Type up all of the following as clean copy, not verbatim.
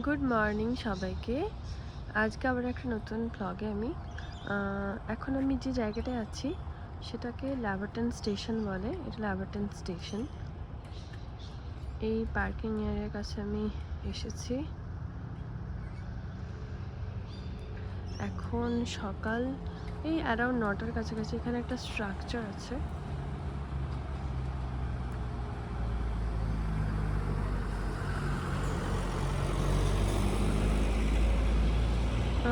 Good morning সবাইকে। আজকে আবার একটা নতুন ব্লগে এখন আমি যে জায়গাটায় আছি সেটাকে ল্যাভারটন স্টেশন বলে। এটা ল্যাভারটন স্টেশন। এই পার্কিং এরিয়ার কাছে আমি এসেছি। এখন সকাল এই অ্যারাউন্ড 9টার কাছাকাছি। এখানে একটা স্ট্রাকচার আছে,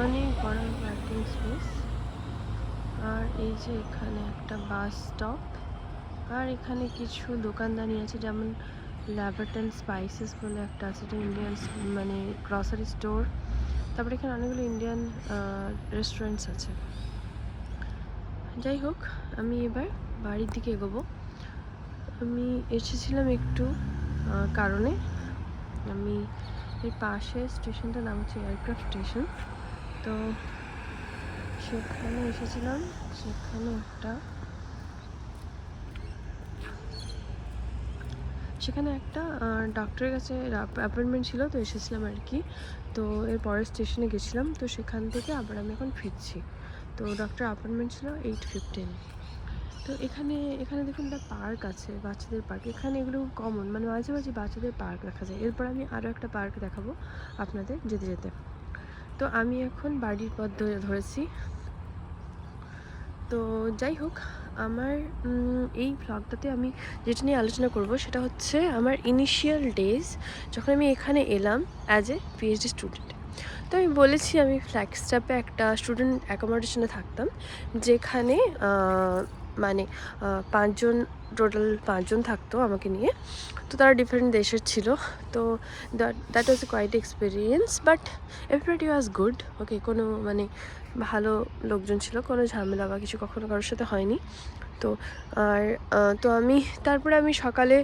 অনেক বড় পার্কিং স্পেস। আর এই যে এখানে একটা বাস স্টপ, আর এখানে কিছু দোকানদানি আছে, যেমন ল্যাভারটন স্পাইসেস বলে একটা আছে, এটা ইন্ডিয়ান মানে গ্রসারি স্টোর। তারপরে এখানে অনেকগুলো ইন্ডিয়ান রেস্টুরেন্টস আছে। যাই হোক, আমি এবার বাড়ির দিকে এগোবো। আমি এসেছিলাম একটু কারণে। আমি এর পাশে স্টেশনটার নাম হচ্ছে এয়ারক্রাফট স্টেশন। তো সেখানে এসেছিলাম। সেখানে একটা ডক্টরের কাছে অ্যাপয়েন্টমেন্ট ছিল, তো এসেছিলাম আর কি। তো এর পরের স্টেশনে গেছিলাম, তো সেখান থেকে আবার আমি এখন ফিরছি। তো ডক্টর অ্যাপয়েন্টমেন্ট ছিল 8:15। তো এখানে দেখুন একটা পার্ক আছে, বাচ্চাদের পার্ক। এখানে এগুলো কমন, মানে মাঝে মাঝে বাচ্চাদের পার্ক দেখা যায়। এরপর আমি আরও একটা পার্ক দেখাবো আপনাদের যেতে যেতে। তো আমি এখন বাড়ির পথ ধরেছি। তো যাই হোক, আমার এই ভ্লগটাতে আমি যেটা নিয়ে আলোচনা করব সেটা হচ্ছে আমার ইনিশিয়াল ডেজ, যখন আমি এখানে এলাম অ্যাজ এ পিএইচডি স্টুডেন্ট। তো আমি বলেছি আমি ফ্ল্যাগস্টাফে একটা স্টুডেন্ট অ্যাকোমোডেশনে থাকতাম, যেখানে মানে টোটাল 5জন থাকতো আমাকে নিয়ে। তো তারা ডিফারেন্ট দেশের ছিল। তো that was a quite experience, but everybody was good. Okay, কোনো মানে ভালো লোকজন ছিল, কোনো ঝামেলা বা কিছু কখনো কারোর সাথে হয়নি। তো আর তো তারপরে আমি সকালে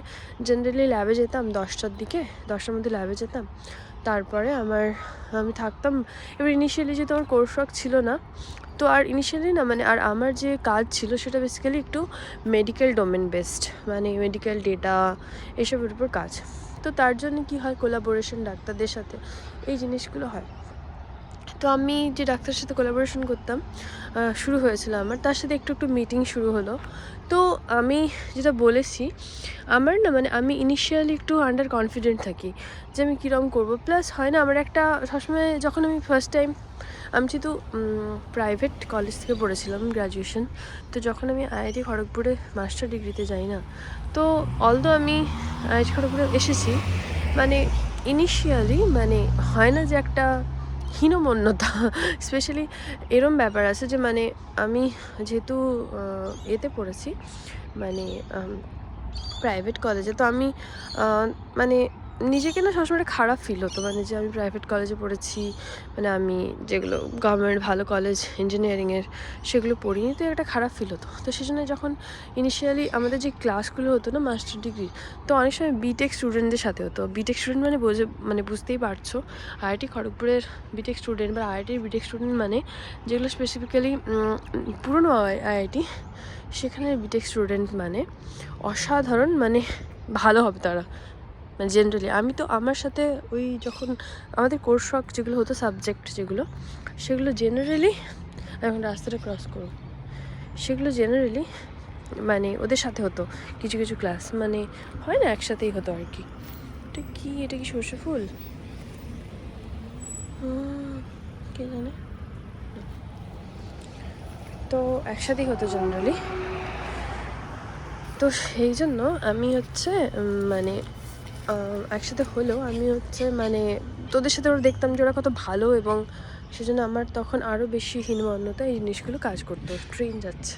জেনারেলি ল্যাবে যেতাম 10টার দিকে, 10টার মধ্যে ল্যাবে যেতাম। তারপরে আমি থাকতাম। এবার ইনিশিয়ালি যেহেতু আমার কোর্স ওয়ার্ক ছিল না, তো আর ইনিশিয়ালি না মানে আর আমার যে কাজ ছিল সেটা বেসিক্যালি একটু মেডিকেল ডোমেন বেসড, মানে মেডিকেল ডেটা এসবের উপর কাজ। তো তার জন্য কি হয়, কোলাবোরেশন ডাক্তারদের সাথে এই জিনিসগুলো হয়। তো আমি যে ডাক্তারের সাথে কোলাবোরেশন করতাম শুরু হয়েছিল আমার, তার সাথে একটু মিটিং শুরু হলো। তো আমি যেটা বলেছি, আমার না মানে আমি ইনিশিয়ালি একটু আন্ডার কনফিডেন্ট থাকি যে আমি কীরকম করবো। প্লাস হয় না, আমার একটা সবসময় যখন আমি ফার্স্ট টাইম, আমি যেহেতু প্রাইভেট কলেজ থেকে পড়েছিলাম গ্র্যাজুয়েশন, তো যখন আমি আইআইটি খড়গপুরে মাস্টার ডিগ্রিতে যাই না, তো অলদো আমি আইআইটি খড়গপুরে এসেছি, মানে ইনিশিয়ালি মানে হয় না যে একটা হীনমন্যতা, স্পেশালি এরম ব্যাপার আছে যে মানে আমি যেহেতু এতে পড়েছি, মানে প্রাইভেট কলেজে, তো আমি মানে নিজেকে না সবসময় খারাপ ফিল হতো, মানে যে আমি প্রাইভেট কলেজে পড়েছি, মানে আমি যেগুলো গভর্নমেন্ট ভালো কলেজ ইঞ্জিনিয়ারিংয়ের সেগুলো পড়িনি, তো একটা খারাপ ফিল হতো। তো সেই জন্য যখন ইনিশিয়ালি আমাদের যে ক্লাসগুলো হতো না মাস্টার ডিগ্রি, তো অনেক সময় বিটেক স্টুডেন্টদের সাথে হতো। বিটেক স্টুডেন্ট মানে বুঝতেই পারছো, আইআইটি খড়গপুরের বিটেক স্টুডেন্ট বা আইআইটির বিটেক স্টুডেন্ট, মানে যেগুলো স্পেসিফিক্যালি পুরনো আইআইটি, সেখানে বিটেক স্টুডেন্ট মানে অসাধারণ, মানে ভালো হবে তারা, মানে জেনারেলি। আমি তো আমার সাথে ওই যখন আমাদের কোর্স ওয়ার্ক যেগুলো হতো, সাবজেক্ট যেগুলো, সেগুলো জেনারেলি, এখন রাস্তাটা ক্রস করো, সেগুলো জেনারেলি মানে ওদের সাথে হতো কিছু কিছু ক্লাস, মানে হয় না একসাথেই হতো আর কি। এটা কি সর্ষে ফুল, কে জানে। তো একসাথেই হতো জেনারেলি। তো সেই জন্য আমি মানে একসাথে হলেও আমি মানে তোদের সাথে ওরা দেখতাম যে ওরা কত ভালো, এবং সেজন্য আমার তখন আরও বেশি হীনমন্যতা এই জিনিসগুলো কাজ করতো। ট্রেন যাচ্ছে,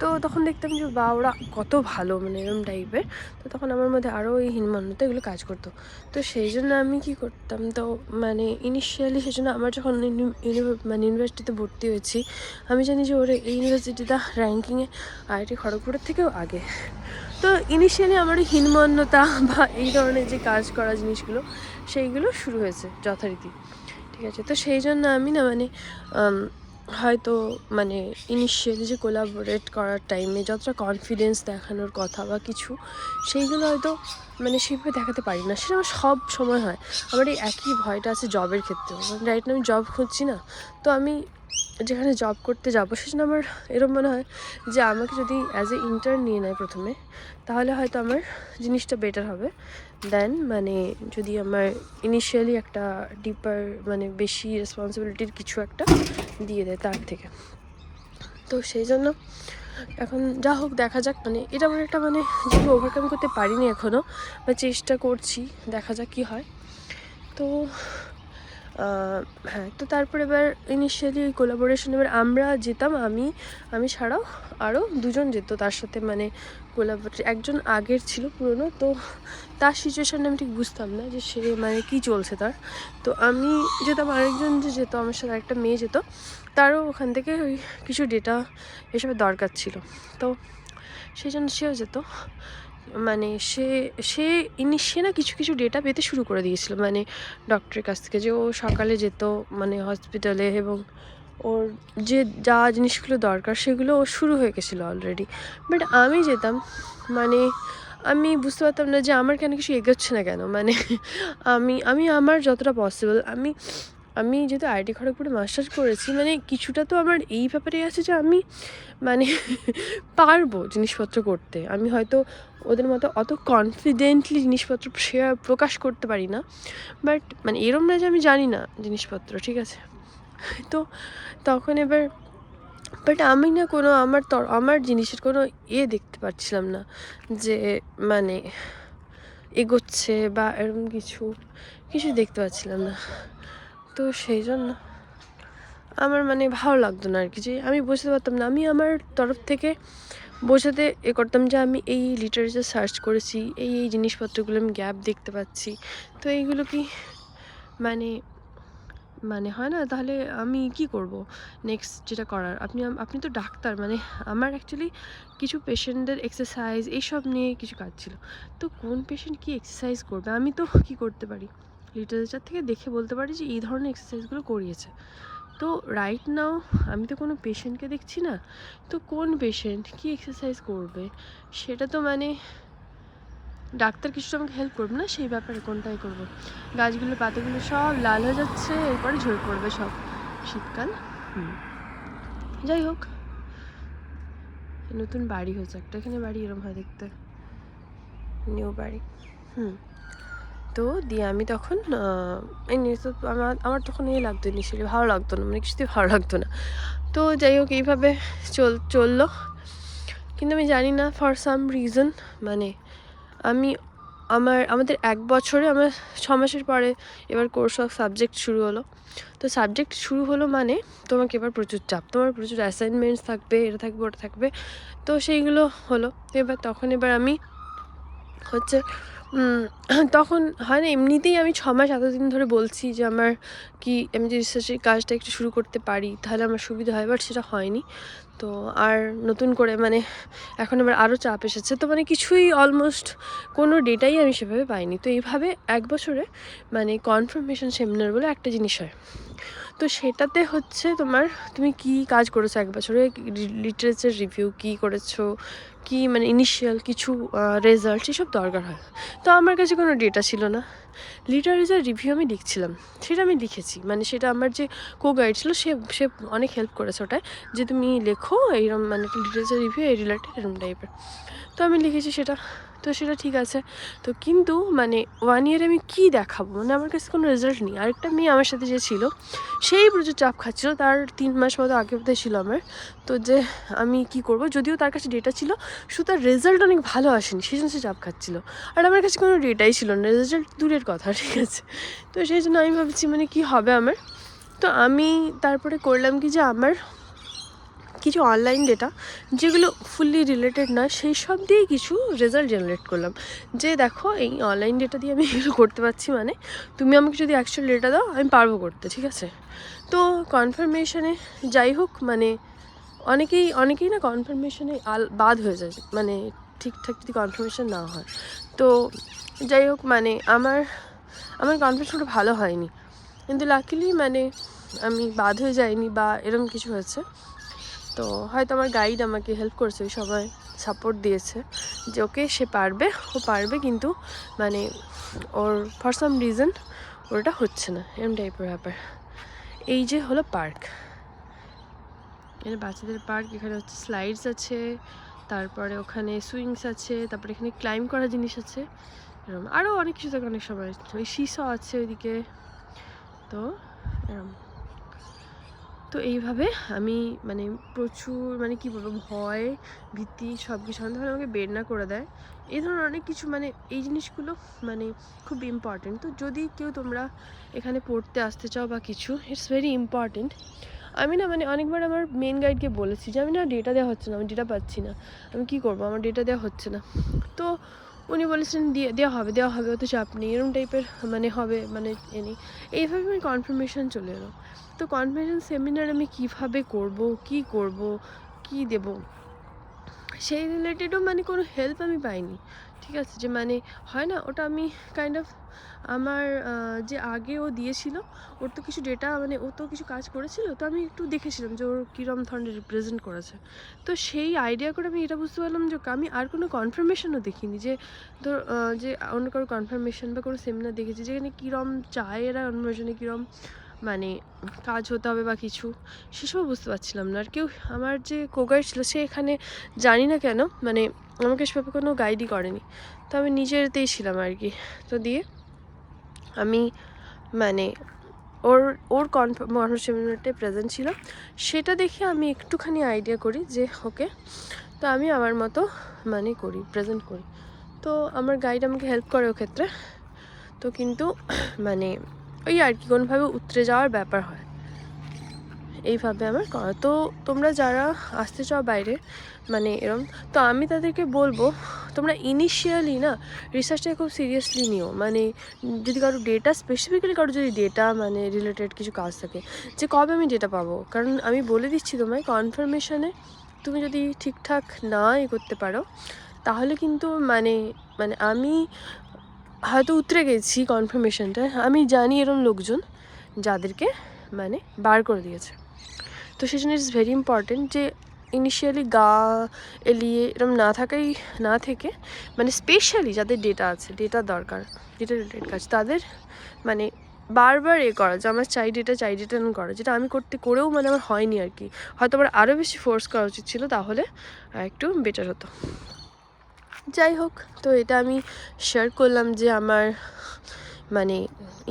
তো তখন দেখতাম যে বা ওরা কত ভালো, মানে এরম টাইপের। তো তখন আমার মধ্যে আরও এই হীনমন্যতা এগুলো কাজ করতো। তো সেই জন্য আমি কী করতাম, তো মানে ইনিশিয়ালি সেই জন্য আমার যখন মানে ইউনিভার্সিটিতে ভর্তি হয়েছি, আমি জানি যে ওরা এই ইউনিভার্সিটিটা র্যাঙ্কিংয়ে আইআইটি খড়গপুরের থেকেও আগে। তো ইনিশিয়ালি আমার হীনমন্যতা বা এই ধরনের যে কাজ করা জিনিসগুলো, সেইগুলো শুরু হয়েছে যথারীতি, ঠিক আছে। তো সেই জন্য আমি না মানে হয়তো মানে ইনিশিয়ালি যে কোলাবোরেট করার টাইমে যতটা কনফিডেন্স দেখানোর কথা বা কিছু, সেইগুলো হয়তো মানে সেইভাবে দেখাতে পারি না। সেটা আমার সব সময় হয়। আমার এই একই ভয়টা আছে জবের ক্ষেত্রেও। রাইট না, আমি জব খুঁজছি না, তো আমি যেখানে জব করতে যাবো সেজন্য আমার এরকম মনে হয় যে আমাকে যদি অ্যাজ এ ইন্টার্ন নিয়ে নেয় প্রথমে, তাহলে হয়তো আমার জিনিসটা বেটার হবে দেন মানে যদি আমার ইনিশিয়ালি একটা ডিপার মানে বেশি রেসপন্সিবিলিটির কিছু একটা দিয়ে দেয় তার থেকে। তো সেই জন্য এখন যা হোক দেখা যাক, মানে এটা আমার একটা মানে যেগুলো ওভারকাম করতে পারিনি এখনও, বা চেষ্টা করছি, দেখা যাক কী হয়। তো হ্যাঁ, তো তারপর এবার ইনিশিয়ালি ওই কোলাবোরেশন এবার আমরা যেতাম, আমি ছাড়াও আরও দুজন যেত তার সাথে, মানে কোলাবোরেট একজন আগের ছিল পুরনো, তো তার সিচুয়েশানটা আমি ঠিক বুঝতাম না যে সে মানে কী চলছে তার। তো আমি যেতাম, আরেকজন যে যেত আমার সাথে, একটা মেয়ে যেত, তারও ওখান থেকে ওই কিছু ডেটা এসবের দরকার ছিল, তো সেই জন্য সেও যেত। মানে সে না কিছু কিছু ডেটা পেতে শুরু করে দিয়েছিল, মানে ডক্টরের কাছ থেকে, যে ও সকালে যেত মানে হসপিটালে, এবং ওর যে যা জিনিসগুলো দরকার সেগুলো ও শুরু হয়ে গেছিলো অলরেডি। বাট আমি যেতাম, মানে আমি বুঝতে পারতাম না যে আমার কেন কিছু এগোচ্ছে না কেন, মানে আমি আমার যতটা পসিবল, আমি যেহেতু আইআইটি খড়গপুরে মাস্টার্স করেছি, মানে কিছুটা তো আমার এই ব্যাপারে আছে যে আমি মানে পারবো জিনিসপত্র করতে। আমি হয়তো ওদের মতো অত কনফিডেন্টলি জিনিসপত্র প্রকাশ করতে পারি না, বাট মানে এরম না যে আমি জানি না জিনিসপত্র, ঠিক আছে। তো তখন এবার বাট আমি না কোনো আমার জিনিসের কোনো দেখতে পাচ্ছিলাম না যে মানে এগোচ্ছে বা এরকম কিছু দেখতে পাচ্ছিলাম না। তো সেই জন্য আমার মানে ভালো লাগতো না আর কি, যে আমি বুঝতে পারতাম না, আমি আমার তরফ থেকে বোঝাতে করতাম যে আমি এই লিটারেচার সার্চ করেছি, এই জিনিসপত্রগুলো আমি গ্যাপ দেখতে পাচ্ছি, তো এইগুলো কি মানে মানে হয় না, তাহলে আমি কি করব নেক্সট যেটা করার। আপনি তো ডাক্তার, মানে আমার অ্যাকচুয়ালি কিছু পেশেন্টদের এক্সারসাইজ এইসব নিয়ে কিছু কাজ ছিল। তো কোন পেশেন্ট কি এক্সারসাইজ করবে, আমি তো কি করতে পারি, লিটারেচার থেকে দেখে বলতে পারি যে এই ধরনের এক্সারসাইজগুলো করিয়েছে। তো রাইট নাও আমি তো কোনো পেশেন্টকে দেখছি না, তো কোন পেশেন্ট কী এক্সারসাইজ করবে সেটা তো মানে ডাক্তার কিছুটা আমাকে হেল্প করবে না, সেই ব্যাপারে কোনটাই করব। গাছগুলো পাতাগুলো সব লাল হয়ে যাচ্ছে, এরপরে ঝরে পড়বে সব, শীতকাল। যাই হোক, নতুন বাড়ি হয়েছে একটা, এখানে বাড়ি এরম হয় দেখতে, নিউ বাড়ি। তো দিয়ে আমি তখন তো আমার তখন লাগতো ইনিশিয়ালি, ভালো লাগতো না, মানে কিছুতেই ভালো লাগতো না। তো যাই হোক এইভাবে চললো, কিন্তু আমি জানি না ফর সাম রিজন, মানে আমাদের 1 বছরে আমার 6 মাসের পরে এবার কোর্স অফ সাবজেক্ট শুরু হলো। তো সাবজেক্ট শুরু হলো মানে তোমাকে এবার প্রচুর চাপ, তোমার প্রচুর অ্যাসাইনমেন্টস থাকবে, এটা থাকবে ওটা থাকবে, তো সেইগুলো হলো। তো এবার আমি হচ্ছে তখন হয় না, এমনিতেই আমি 6 মাস এতদিন ধরে বলছি যে আমি যে রিসার্চের কাজটা একটু শুরু করতে পারি তাহলে আমার সুবিধা হয়, বাট সেটা হয়নি। তো আর নতুন করে মানে এখন আবার আরও চাপ এসেছে, তো মানে কিছুই অলমোস্ট কোনো ডেটাই আমি সেভাবে পাইনি। তো এইভাবে 1 বছরে মানে কনফার্মেশন সেমিনার বলে একটা জিনিস হয়, তো সেটাতে হচ্ছে তুমি কি কাজ করেছো 1 বছরে, লিটারেচার রিভিউ কি করেছো, কি মানে ইনিশিয়াল কিছু রেজাল্ট এসব দরকার হয়। তো আমার কাছে কোনো ডেটা ছিল না। লিটারেচার রিভিউ আমি লিখছিলাম, সেটা আমি লিখেছি, মানে সেটা আমার যে গাইড ছিল সে অনেক হেল্প করেছে ওটায়, যে তুমি লেখো এইরকম, মানে একটা লিটারেচার রিভিউ এই রিলেটেড এরকম টাইপের। তো আমি লিখেছি সেটা, তো সেটা ঠিক আছে। তো কিন্তু মানে 1 ইয়ারে আমি কী দেখাবো, মানে আমার কাছে কোনো রেজাল্ট নেই। আরেকটা মেয়ে আমার সাথে যে ছিল সেই প্রচুর চাপ খাচ্ছিলো, তার 3 মাস মতো আগে বোধহয় ছিল আমার। তো যে আমি কি করব, যদিও তার কাছে ডেটা ছিল, শুধু তার রেজাল্ট অনেক ভালো আসেনি, সেই জন্য সে চাপ খাচ্ছিলো। আর আমার কাছে কোনো ডেটাই ছিল না, রেজাল্ট দূরের কথা, ঠিক আছে। তো সেই জন্য আমি ভাবছি মানে কি হবে আমার। তো আমি তারপরে করলাম কি, যে আমার কিছু অনলাইন ডেটা যেগুলো ফুললি রিলেটেড না, সেই সব দিয়েই কিছু রেজাল্ট জেনারেট করলাম, যে দেখো এই অনলাইন ডেটা দিয়ে আমি এগুলো করতে পারছি, মানে তুমি আমাকে যদি অ্যাকচুয়াল ডেটা দাও আমি পারবো করতে, ঠিক আছে। তো কনফার্মেশনে যাই হোক, মানে অনেকেই না কনফার্মেশনে বাদ হয়ে যায়, মানে ঠিকঠাক যদি কনফার্মেশন না হয়। তো যাই হোক, মানে আমার কনফার্মেশনটা ভালো হয়নি, কিন্তু লাকিলি মানে আমি বাদ হয়ে যাইনি বা এরকম কিছু হয়েছে। তো হয়তো আমার গাইড আমাকে হেল্প করেছে, ওই সময় সাপোর্ট দিয়েছে যে ওকে সে পারবে, ও পারবে, কিন্তু মানে ওর ফর সাম রিজন ওটা হচ্ছে না, এরকম টাইপের ব্যাপার। এই যে হলো পার্ক, এখানে বাচ্চাদের পার্ক। এখানে হচ্ছে স্লাইডস আছে, তারপরে ওখানে সুইংস আছে, তারপরে এখানে ক্লাইম্ব করার জিনিস আছে, এরকম আরও অনেক কিছু থাকে অনেক সময়। ওই সিসা আছে ওইদিকে। তো এরকম, তো এইভাবে আমি মানে প্রচুর মানে কী বলবো, ভয় ভীতি সব কিছু আমাকে বের না করে দেয়। এই ধরনের অনেক কিছু, মানে এই জিনিসগুলো মানে খুব ইম্পর্টেন্ট। তো যদি কেউ তোমরা এখানে পড়তে আসতে চাও বা কিছু, ইটস ভেরি ইম্পর্টেন্ট। আমি না মানে অনেকবার আমার মেন গাইডকে বলেছি যে আমি না ডেটা দেওয়া হচ্ছে না, আমি ডেটা পাচ্ছি না, আমি কী করবো, আমার ডেটা দেওয়া হচ্ছে না। তো উনি বলেছেন দেওয়া হবে, অত চাপ নেই, এরকম টাইপের মানে হবে, মানে এইভাবে আমার কনফার্মেশন চলে এলো। তো কনফার্মেশন সেমিনার আমি কীভাবে করব, কি দেব, সেই রিলেটেডও মানে কোনো হেল্প আমি পাইনি। ঠিক আছে, যে মানে হয় না ওটা, আমি কাইন্ড অফ আমার যে আগে ও দিয়েছিল, ওর তো কিছু ডেটা মানে ও তো কিছু কাজ করেছিল, তো আমি একটু দেখেছিলাম যে ওর কীরকম ধরনের রিপ্রেজেন্ট করেছে। তো সেই আইডিয়া করে আমি এটা বুঝতে পারলাম যে আমি আর কোনো কনফার্মেশনও দেখিনি, যে ধর যে অন্য কারো কনফার্মেশন বা কোনো সেমিনার দেখেছি যেখানে কীরম চায় এরা কনভার্সনে, কীরম মানে কাজ হতে হবে বা কিছু, সেসবও বুঝতে পারছিলাম না। আর কেউ আমার যে কোগাইড ছিল সে এখানে জানি না কেন মানে আমাকে সেভাবে কোনো গাইডই করেনি, তো আমি নিজেরতেই ছিলাম আর কি। তো দিয়ে আমি মানে ওর কনফার্মেশনটা প্রেজেন্ট ছিল, সেটা দেখে আমি একটুখানি আইডিয়া করি যে ওকে, তো আমি আমার মতো মানে করি, প্রেজেন্ট করি। তো আমার গাইড আমাকে হেল্প করে ও ক্ষেত্রে। তো কিন্তু মানে ওই আর কি কোনোভাবে উতরে যাওয়ার ব্যাপার হয়, এইভাবে আমার করা। তো তোমরা যারা আসতে চাও বাইরে মানে এরম, তো আমি তাদেরকে বলবো তোমরা ইনিশিয়ালি না রিসার্চটাকে খুব সিরিয়াসলি নিও। মানে যদি কারো ডেটা, স্পেসিফিক্যালি কারো যদি ডেটা মানে রিলেটেড কিছু কাজ থাকে, যে কবে আমি ডেটা পাবো, কারণ আমি বলে দিচ্ছি তোমায় কনফার্মেশনে তুমি যদি ঠিকঠাক না করতে পারো তাহলে কিন্তু মানে মানে আমি হয়তো উতরে গেছি কনফার্মেশনটা, আমি জানি এরম লোকজন যাদেরকে মানে বার করে দিয়েছে। তো সেই জন্য ইটস ভেরি ইম্পর্টেন্ট যে ইনিশিয়ালি গা এলিয়ে এরম না থেকে মানে স্পেশালি যাদের ডেটা আছে, ডেটা দরকার, ডেটা রিলেটেড কাজ, তাদের মানে বারবার করা যে আমার চাই ডেটা করা, যেটা আমি করেও মানে আমার হয়নি আর কি। হয়তো আমার আরও বেশি ফোর্স করা উচিত ছিল, তাহলে একটু বেটার হতো। যাই হোক, তো এটা আমি শেয়ার করলাম যে আমার মানে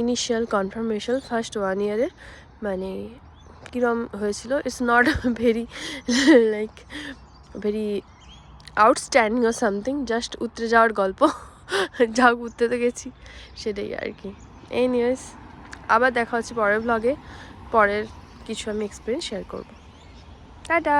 ইনিশিয়াল কনফার্মেশন ফার্স্ট 1 ইয়ারে মানে কীরম হয়েছিল। It's not very like very outstanding or something, just উতরে যাওয়ার গল্প। যা উতরে তো গেছি সেটাই আর কি। এনিওয়েজ, আবার দেখা হচ্ছে পরের ব্লগে, পরের কিছু আমি এক্সপিরিয়েন্স শেয়ার করবো। টাটা।